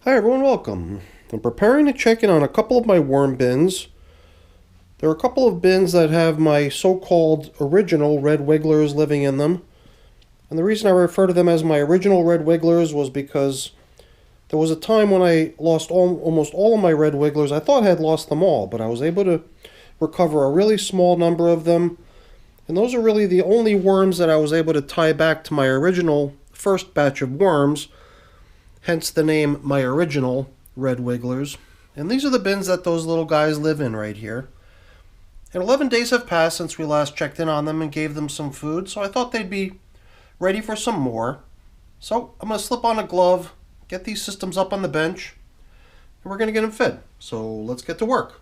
Hi everyone, welcome. I'm preparing to check in on a couple of my worm bins. There are a couple of bins that have my so-called original red wigglers living in them. And the reason I refer to them as my original red wigglers was because there was a time when I lost almost all of my red wigglers. I thought I had lost them all, but I was able to recover a really small number of them. And those are really the only worms that I was able to tie back to my original first batch of worms. Hence the name My Original Red Wigglers. And these are the bins that those little guys live in right here. And 11 days have passed since we last checked in on them and gave them some food, so I thought they'd be ready for some more. So I'm going to slip on a glove, get these systems up on the bench, and we're going to get them fed. So let's get to work.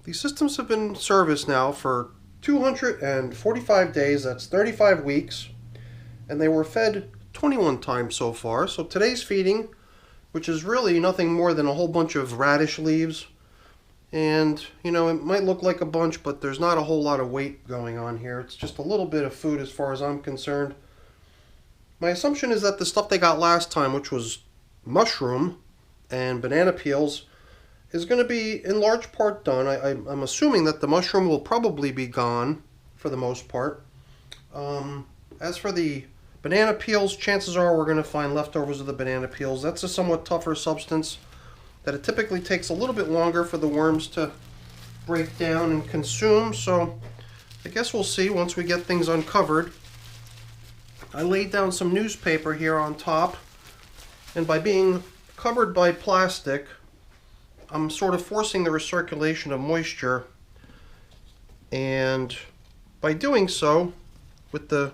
These systems have been in service now for 245 days, that's 35 weeks, and they were fed 21 times so far. So today's feeding, which is really nothing more than a whole bunch of radish leaves, and it might look like a bunch, but there's not a whole lot of weight going on here. It's just a little bit of food as far as I'm concerned. My assumption is that the stuff they got last time, which was mushroom and banana peels, is going to be in large part done. I'm assuming that the mushroom will probably be gone for the most part. As for the banana peels, chances are we're going to find leftovers of the banana peels. That's a somewhat tougher substance that it typically takes a little bit longer for the worms to break down and consume. So I guess we'll see once we get things uncovered. I laid down some newspaper here on top, and by being covered by plastic, I'm sort of forcing the recirculation of moisture, and by doing so, with the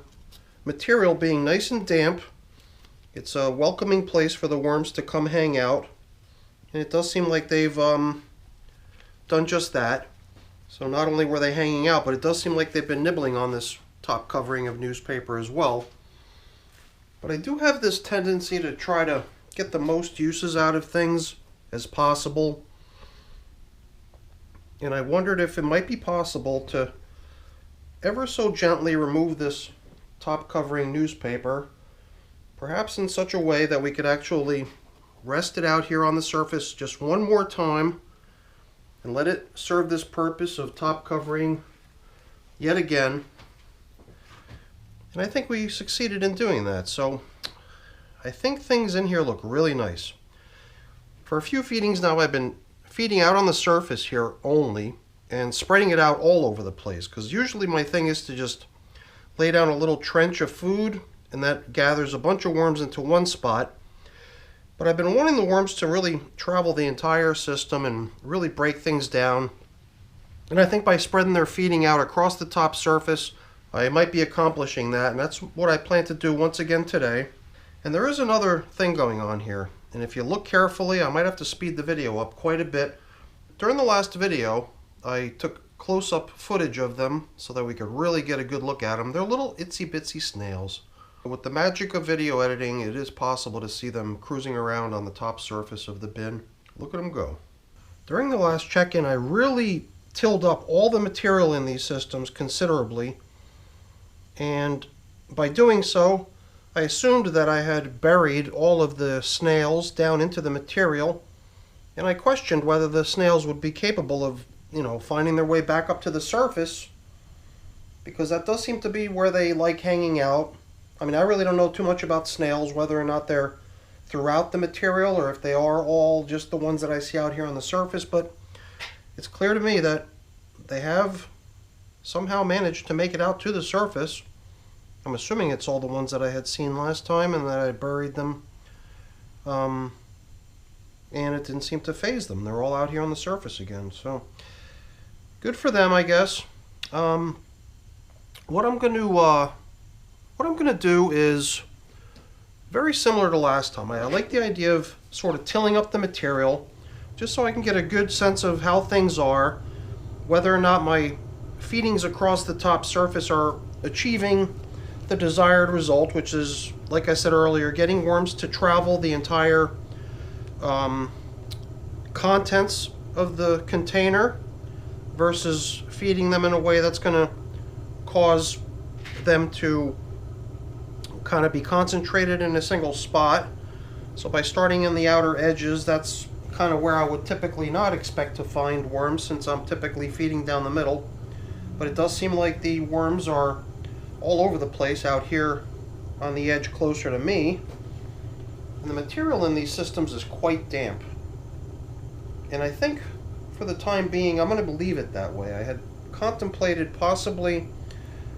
material being nice and damp, it's a welcoming place for the worms to come hang out, and it does seem like they've done just that. So not only were they hanging out, but it does seem like they've been nibbling on this top covering of newspaper as well. But I do have this tendency to try to get the most uses out of things as possible, and I wondered if it might be possible to ever so gently remove this top covering newspaper, perhaps in such a way that we could actually rest it out here on the surface just one more time and let it serve this purpose of top covering yet again. And I think we succeeded in doing that, so I think things in here look really nice. For a few feedings now, I've been feeding out on the surface here only and spreading it out all over the place, because usually my thing is to just lay down a little trench of food and that gathers a bunch of worms into one spot. But I've been wanting the worms to really travel the entire system and really break things down, and I think by spreading their feeding out across the top surface I might be accomplishing that, and that's what I plan to do once again today. And there is another thing going on here, and if you look carefully, I might have to speed the video up quite a bit. During the last video, I took close-up footage of them so that we could really get a good look at them. They're little itsy-bitsy snails. With the magic of video editing, it is possible to see them cruising around on the top surface of the bin. Look at them go. During the last check-in, I really tilled up all the material in these systems considerably, and by doing so, I assumed that I had buried all of the snails down into the material, and I questioned whether the snails would be capable of, finding their way back up to the surface, because that does seem to be where they like hanging out. I mean, I really don't know too much about snails, whether or not they're throughout the material or if they are all just the ones that I see out here on the surface, but it's clear to me that they have somehow managed to make it out to the surface. I'm assuming it's all the ones that I had seen last time and that I buried them, and it didn't seem to faze them. They're all out here on the surface again, so good for them, I guess. What I'm going to do is very similar to last time. I like the idea of sort of tilling up the material just so I can get a good sense of how things are, whether or not my feedings across the top surface are achieving the desired result, which is, like I said earlier, getting worms to travel the entire contents of the container versus feeding them in a way that's going to cause them to kind of be concentrated in a single spot. So by starting in the outer edges, that's kind of where I would typically not expect to find worms, since I'm typically feeding down the middle. But it does seem like the worms are all over the place out here on the edge closer to me. And the material in these systems is quite damp. And I think for the time being, I'm going to leave it that way. I had contemplated possibly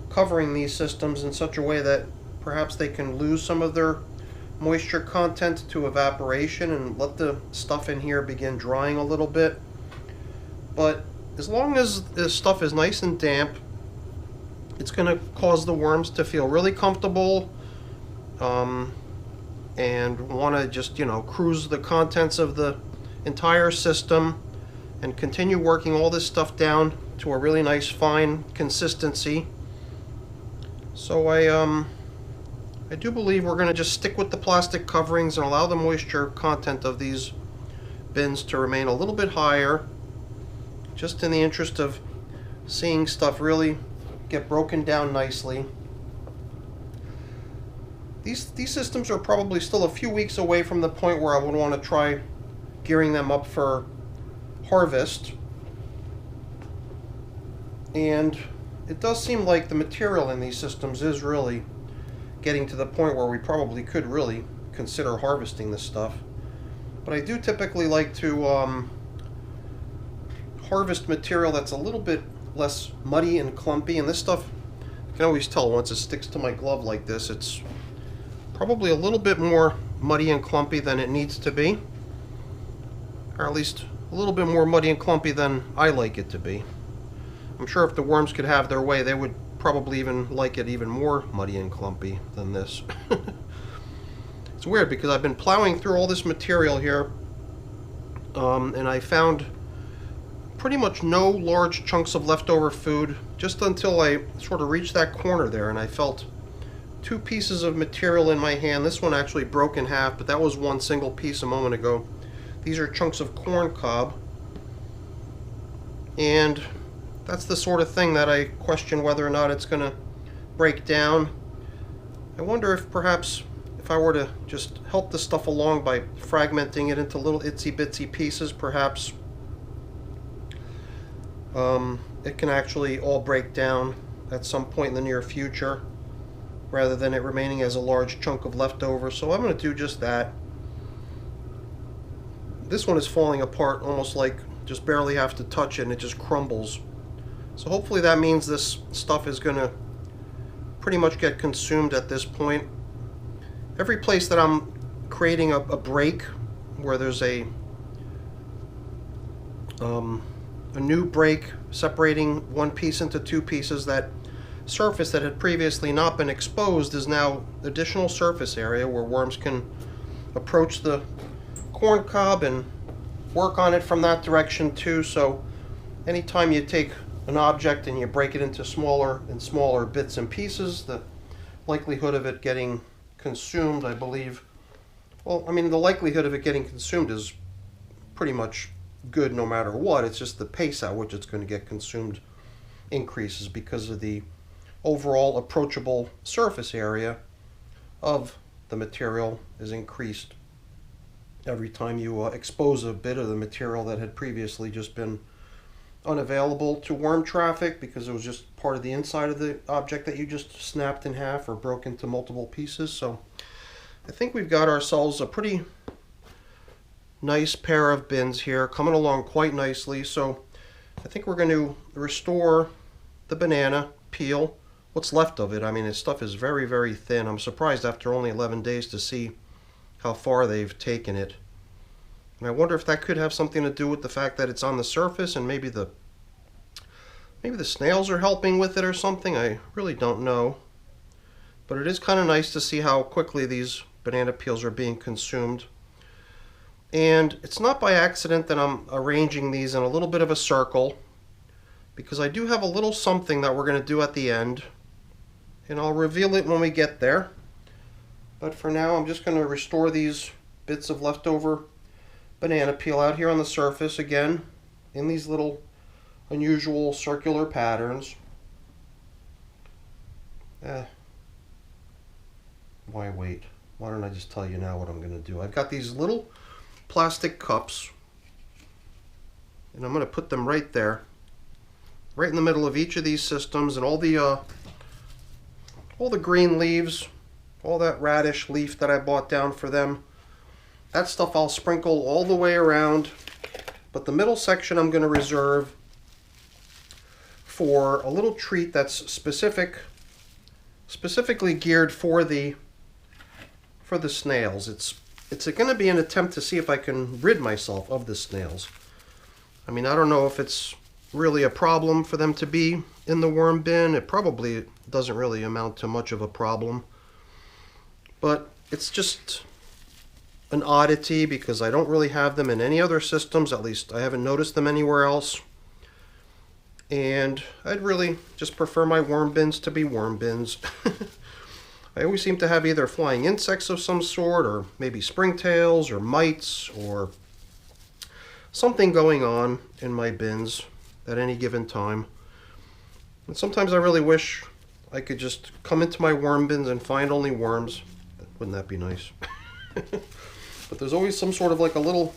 covering these systems in such a way that perhaps they can lose some of their moisture content to evaporation and let the stuff in here begin drying a little bit. But as long as this stuff is nice and damp, it's going to cause the worms to feel really comfortable and want to just, cruise the contents of the entire system and continue working all this stuff down to a really nice fine consistency. So I do believe we're going to just stick with the plastic coverings and allow the moisture content of these bins to remain a little bit higher, just in the interest of seeing stuff really get broken down nicely. These systems are probably still a few weeks away from the point where I would want to try gearing them up for harvest. And it does seem like the material in these systems is really getting to the point where we probably could really consider harvesting this stuff. But I do typically like to harvest material that's a little bit less muddy and clumpy, and this stuff, you can always tell once it sticks to my glove like this, it's probably a little bit more muddy and clumpy than it needs to be, or at least a little bit more muddy and clumpy than I like it to be. I'm sure if the worms could have their way, they would probably even like it even more muddy and clumpy than this. It's weird because I've been plowing through all this material here, and I found pretty much no large chunks of leftover food, just until I sort of reached that corner there and I felt two pieces of material in my hand. This one actually broke in half, but that was one single piece a moment ago. These are chunks of corn cob, and that's the sort of thing that I question whether or not it's going to break down. I wonder if perhaps if I were to just help the stuff along by fragmenting it into little itsy bitsy pieces, perhaps it can actually all break down at some point in the near future, rather than it remaining as a large chunk of leftover. So I'm going to do just that. This one is falling apart almost like just barely have to touch it and it just crumbles. So hopefully that means this stuff is going to pretty much get consumed at this point. Every place that I'm creating a break where there's a new break separating one piece into two pieces, that surface that had previously not been exposed is now additional surface area where worms can approach the corn cob and work on it from that direction too. So anytime you take an object and you break it into smaller and smaller bits and pieces, the likelihood of it getting consumed, I believe, well, I mean, the likelihood of it getting consumed is pretty much good no matter what. It's just the pace at which it's going to get consumed increases because of the overall approachable surface area of the material is increased every time you expose a bit of the material that had previously just been unavailable to worm traffic because it was just part of the inside of the object that you just snapped in half or broke into multiple pieces. So I think we've got ourselves a pretty nice pair of bins here, coming along quite nicely. So I think we're going to restore the banana peel, what's left of it. I mean, this stuff is very, very thin. I'm surprised after only 11 days to see how far they've taken it. And I wonder if that could have something to do with the fact that it's on the surface, and maybe the snails are helping with it or something. I really don't know. But it is kind of nice to see how quickly these banana peels are being consumed. And it's not by accident that I'm arranging these in a little bit of a circle, because I do have a little something that we're going to do at the end, and I'll reveal it when we get there. But for now, I'm just going to restore these bits of leftover banana peel out here on the surface again in these little unusual circular patterns. why wait? Why don't I just tell you now what I'm going to do? I've got these little plastic cups, and I'm going to put them right there, right in the middle of each of these systems, and all the green leaves, all that radish leaf that I bought down for them, that stuff I'll sprinkle all the way around, but the middle section I'm going to reserve for a little treat that's specifically geared for the snails. It's going to be an attempt to see if I can rid myself of the snails. I mean, I don't know if it's really a problem for them to be in the worm bin. It probably doesn't really amount to much of a problem. But it's just an oddity because I don't really have them in any other systems. At least I haven't noticed them anywhere else. And I'd really just prefer my worm bins to be worm bins. I always seem to have either flying insects of some sort, or maybe springtails, or mites, or something going on in my bins at any given time. And sometimes I really wish I could just come into my worm bins and find only worms. Wouldn't that be nice? But there's always some sort of like a little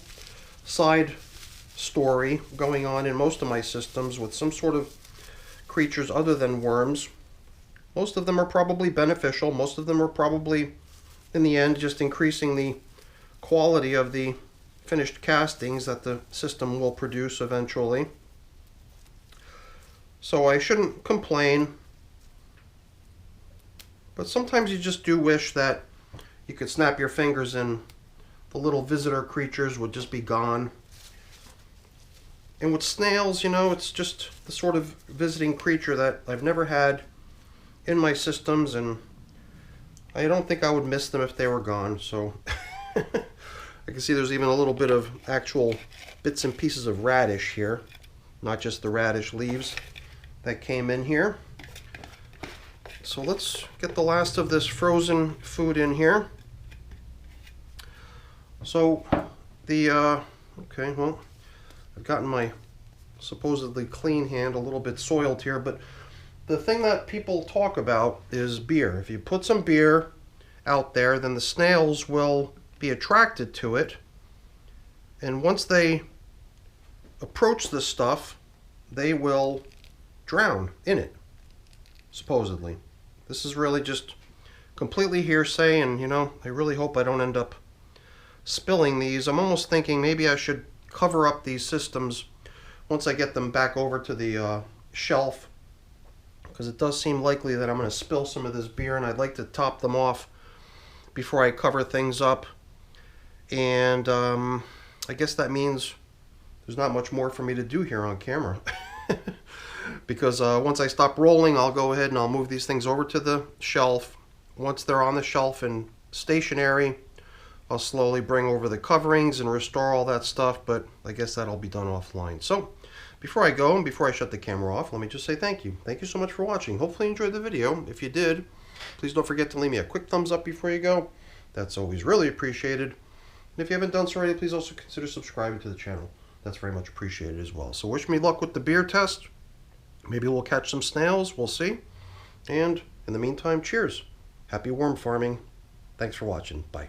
side story going on in most of my systems with some sort of creatures other than worms. Most of them are probably beneficial. Most of them are probably, in the end, just increasing the quality of the finished castings that the system will produce eventually. So I shouldn't complain. But sometimes you just do wish that you could snap your fingers and the little visitor creatures would just be gone. And with snails, you know, it's just the sort of visiting creature that I've never had in my systems, and I don't think I would miss them if they were gone. So I can see there's even a little bit of actual bits and pieces of radish here, not just the radish leaves that came in here. So let's get the last of this frozen food in here. So okay, well, I've gotten my supposedly clean hand a little bit soiled here, but the thing that people talk about is beer. If you put some beer out there, then the snails will be attracted to it, and once they approach the stuff, they will drown in it, supposedly. This is really just completely hearsay, and you know, I really hope I don't end up spilling these. I'm almost thinking maybe I should cover up these systems once I get them back over to the shelf, because it does seem likely that I'm going to spill some of this beer, and I'd like to top them off before I cover things up. And I guess that means there's not much more for me to do here on camera. Because once I stop rolling, I'll go ahead and I'll move these things over to the shelf. Once they're on the shelf and stationary, I'll slowly bring over the coverings and restore all that stuff, but I guess that'll be done offline. So before I go and before I shut the camera off, let me just say thank you. Thank you so much for watching. Hopefully you enjoyed the video. If you did, please don't forget to leave me a quick thumbs up before you go. That's always really appreciated. And if you haven't done so already, please also consider subscribing to the channel. That's very much appreciated as well. So wish me luck with the beer test. Maybe we'll catch some snails. We'll see. And in the meantime, cheers. Happy worm farming. Thanks for watching. Bye.